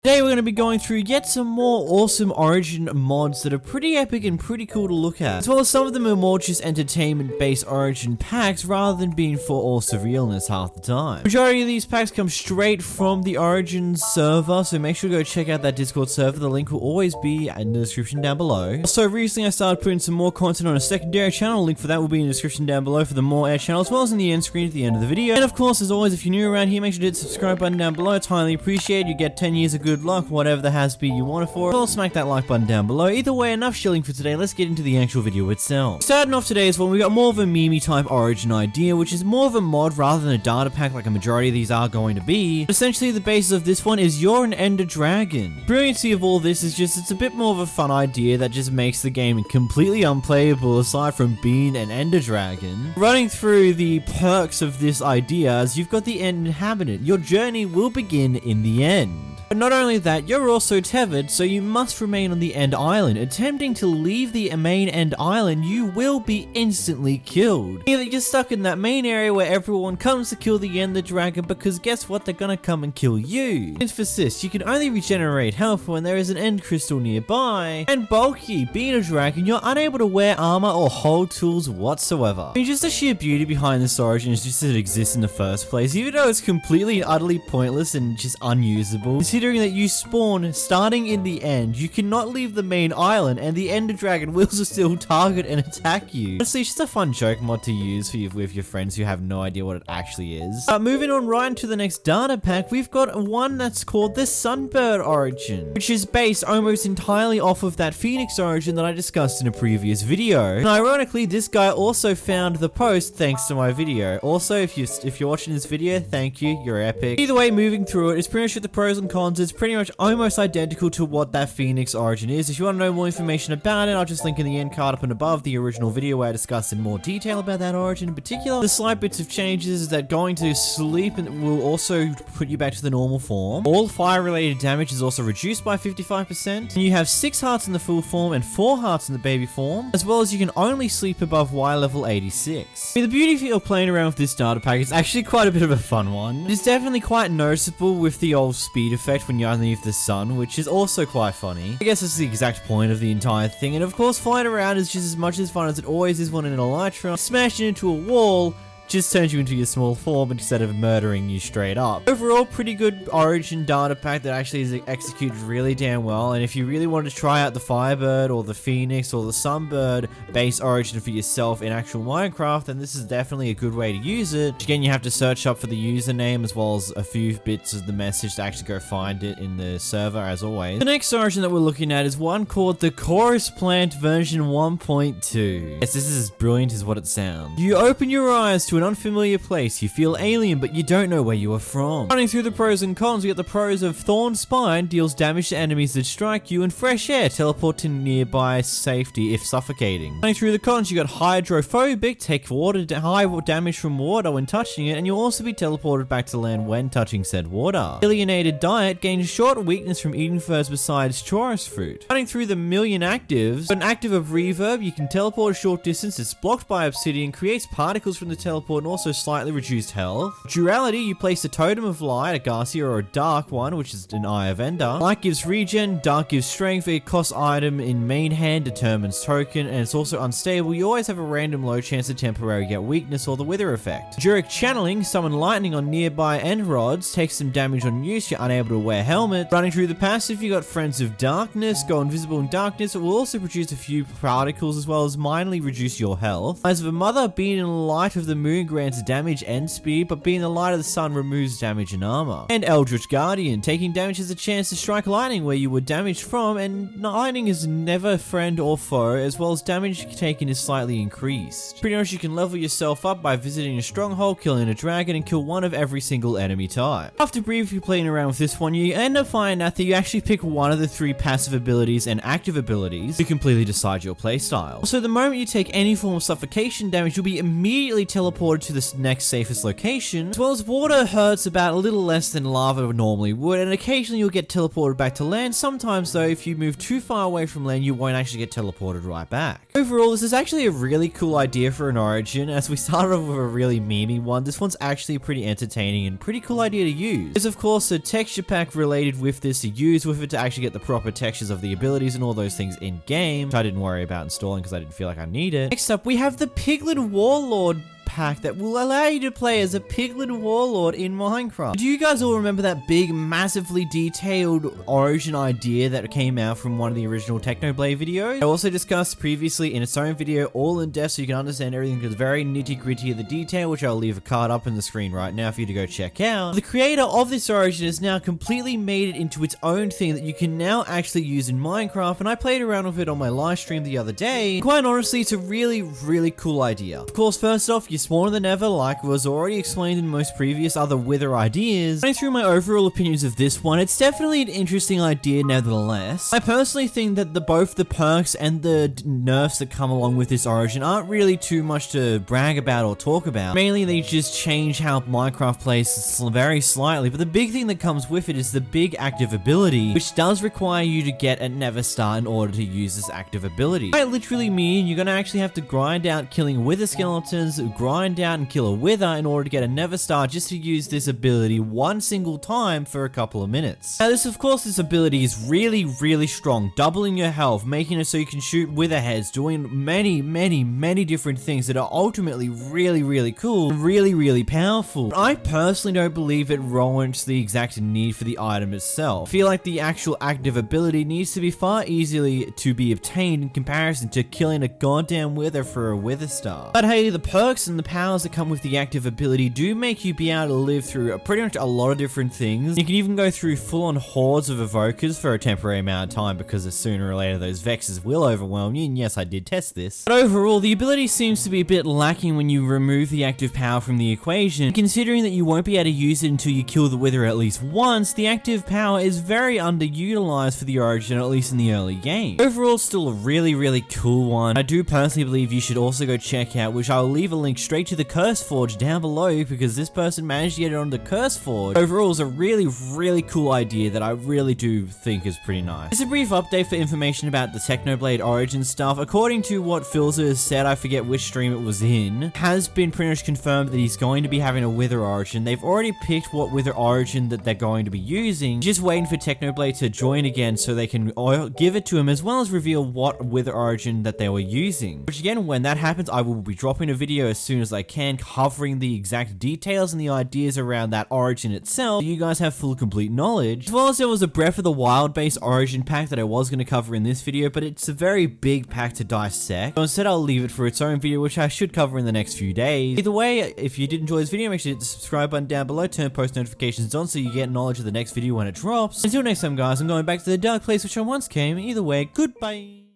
Today we're going to be going through yet some more awesome Origin mods that are pretty epic and pretty cool to look at. As well as some of them are more just entertainment-based Origin packs rather than being for all surrealness half the time. Majority of these packs come straight from the Origin server, so make sure to go check out that Discord server. The link will always be in the description down below. Also, recently I started putting some more content on a secondary channel. Link for that will be in the description down below for the more air channel, as well as in the end screen at the end of the video. And of course, as always, if you're new around here, make sure to hit the subscribe button down below. It's highly appreciated. You get 10 years of good luck, whatever the has be you want it for. Well, smack that like button down below. Either way, enough shilling for today. Let's get into the actual video itself. Starting off today's one, we got more of a meme type Origin idea, which is more of a mod rather than a data pack like a majority of these are going to be. But essentially, the basis of this one is you're an Ender Dragon. The brilliancy of all this is just it's a bit more of a fun idea that just makes the game completely unplayable aside from being an Ender Dragon. Running through the perks of this idea, as you've got the End Inhabitant. Your journey will begin in the end. But not only that, you're also tethered, so you must remain on the End Island. Attempting to leave the main End Island, you will be instantly killed. Either you're stuck in that main area where everyone comes to kill the Ender Dragon, because guess what? They're gonna come and kill you. Emphasis, you can only regenerate health when there is an End Crystal nearby. And bulky, being a dragon, you're unable to wear armor or hold tools whatsoever. I mean, just the sheer beauty behind this Origin is just that it exists in the first place, even though it's completely and utterly pointless and just unusable. Considering that you spawn starting in the end, you cannot leave the main island and the Ender Dragon will still target and attack you. Honestly, it's just a fun joke mod to use with your friends who have no idea what it actually is. Moving on right into the next data pack, we've got one that's called the Sunbird Origin, which is based almost entirely off of that Phoenix Origin that I discussed in a previous video. And ironically, this guy also found the post thanks to my video. Also, if you're watching this video, thank you, you're epic. Either way, moving through it's pretty much the pros and cons. It's pretty much almost identical to what that Phoenix Origin is. If you want to know more information about it, I'll just link in the end card up and above the original video where I discussed in more detail about that Origin in particular. The slight bits of changes is that going to sleep will also put you back to the normal form. All fire related damage is also reduced by 55%. And you have 6 hearts in the full form and 4 hearts in the baby form, as well as you can only sleep above Y level 86. I mean, the beauty of playing around with this data pack is actually quite a bit of a fun one. It's definitely quite noticeable with the old speed effect when you're underneath the sun, which is also quite funny. I guess that's the exact point of the entire thing, and of course flying around is just as much as fun as it always is when in an elytra. Smashing into a wall just turns you into your small form instead of murdering you straight up. Overall, pretty good Origin data pack that actually is executed really damn well, and if you really wanted to try out the Firebird or the Phoenix or the Sunbird base Origin for yourself in actual Minecraft, then this is definitely a good way to use it. Again, you have to search up for the username as well as a few bits of the message to actually go find it in the server as always. The next Origin that we're looking at is one called the Chorus Plant version 1.2. Yes, this is as brilliant as what it sounds. You open your eyes to an unfamiliar place, you feel alien but you don't know where you are from. Running through the pros and cons, we get the pros of Thorn Spine, deals damage to enemies that strike you, and Fresh Air, teleport to nearby safety if suffocating. Running through the cons, you got Hydrophobic, take high damage from water when touching it, and you'll also be teleported back to land when touching said water. Alienated Diet, gains short weakness from eating furs besides Chorus Fruit. Running through the million actives, an active of Reverb, you can teleport a short distance, it's blocked by Obsidian, creates particles from the teleport and also slightly reduced health. Duality, you place a Totem of Light, a Garcia or a Dark one, which is an Eye of Ender. Light gives regen, Dark gives strength, it costs item in main hand, determines token, and it's also unstable. You always have a random low chance to temporarily get weakness or the Wither effect. Juric Channeling, summon lightning on nearby end rods, takes some damage on use, you're unable to wear helmet. Running through the passive, you got Friends of Darkness, go invisible in darkness, it will also produce a few particles as well as minorly reduce your health. Eyes of a Mother, being in the light of the moon grants damage and speed, but being the light of the sun removes damage and armor. And Eldritch Guardian, taking damage has a chance to strike lightning where you were damaged from, and lightning is never friend or foe, as well as damage taken is slightly increased. Pretty much you can level yourself up by visiting a stronghold, killing a dragon, and kill one of every single enemy type. After briefly playing around with this one, you end up finding out that you actually pick one of the 3 passive abilities and active abilities to completely decide your playstyle. So the moment you take any form of suffocation damage, you'll be immediately teleported teleported to the next safest location, as well as water hurts about a little less than lava normally would, and occasionally you'll get teleported back to land. Sometimes though, if you move too far away from land, you won't actually get teleported right back. Overall, this is actually a really cool idea for an origin. As we started off with a really memey one, this one's actually pretty entertaining and pretty cool idea to use. There's of course a texture pack related with this to use with it to actually get the proper textures of the abilities and all those things in game, which I didn't worry about installing because I didn't feel like I need it. Next up, we have the Piglet Warlord pack that will allow you to play as a Piglet Warlord in Minecraft. Do you guys all remember that big, massively detailed origin idea that came out from one of the original Technoblade videos? I also discussed previously in its own video, all in depth, so you can understand everything because very nitty-gritty of the detail, which I'll leave a card up on the screen right now for you to go check out. The creator of this origin has now completely made it into its own thing that you can now actually use in Minecraft, and I played around with it on my live stream the other day. Quite honestly, it's a really, really cool idea. Of course, first off, you spawn than ever, like was already explained in most previous other Wither ideas. Going through my overall opinions of this one, it's definitely an interesting idea nevertheless. I personally think that both the perks and the nerfs that come along with this origin aren't really too much to brag about or talk about. Mainly they just change how Minecraft plays very slightly, but the big thing that comes with it is the big active ability, which does require you to get a never start in order to use this active ability. I literally mean you're gonna actually have to grind out killing wither skeletons, grind out and kill a wither in order to get a never start just to use this ability one single time for a couple of minutes. Now this ability is really, really strong, doubling your health, making it so you can shoot wither heads, doing many different things that are ultimately really, really cool and really, really powerful. I personally don't believe it warrants the exact need for the item itself. I feel like the actual active ability needs to be far easily to be obtained in comparison to killing a goddamn wither for a wither star. But hey, the perks and the powers that come with the active ability do make you be able to live through pretty much a lot of different things. You can even go through full-on hordes of evokers for a temporary amount of time because sooner or later those vexes will overwhelm you, and yes, I did test this. But overall, the ability seems to be a bit lacking when you remove the active power from the equation. Considering that you won't be able to use it until you kill the wither at least once, the active power is very underutilized for the origin, at least in the early game. Overall, still a really, really cool one. I do personally believe you should also go check out, which I'll leave a link straight to the Curse Forge down below because this person managed to get it on the Curse Forge. Overall, it's a really, really cool idea that I really do think is pretty nice. It's a brief update for information about the Technoblade origin stuff. According to what Philza has said, I forget which stream it was in, has been pretty much confirmed that he's going to be having a Wither origin. They've already picked what Wither origin that they're going to be using. Just waiting for Technoblade to join again so they can give it to him as well as reveal what Wither origin that they were using. Which again, when that happens, I will be dropping a video as soon as I can covering the exact details and the ideas around that origin itself so you guys have full complete knowledge. As well as there was a Breath of the Wild based origin pack that I was going to cover in this video, but it's a very big pack to dissect. So instead I'll leave it for its own video, which I should cover in the next few days. Either way, if you did enjoy this video, make sure to hit the subscribe button down below, turn post notifications on so you get knowledge of the next video when it drops. Until next time guys, I'm going back to the dark place which I once came. Either way, goodbye.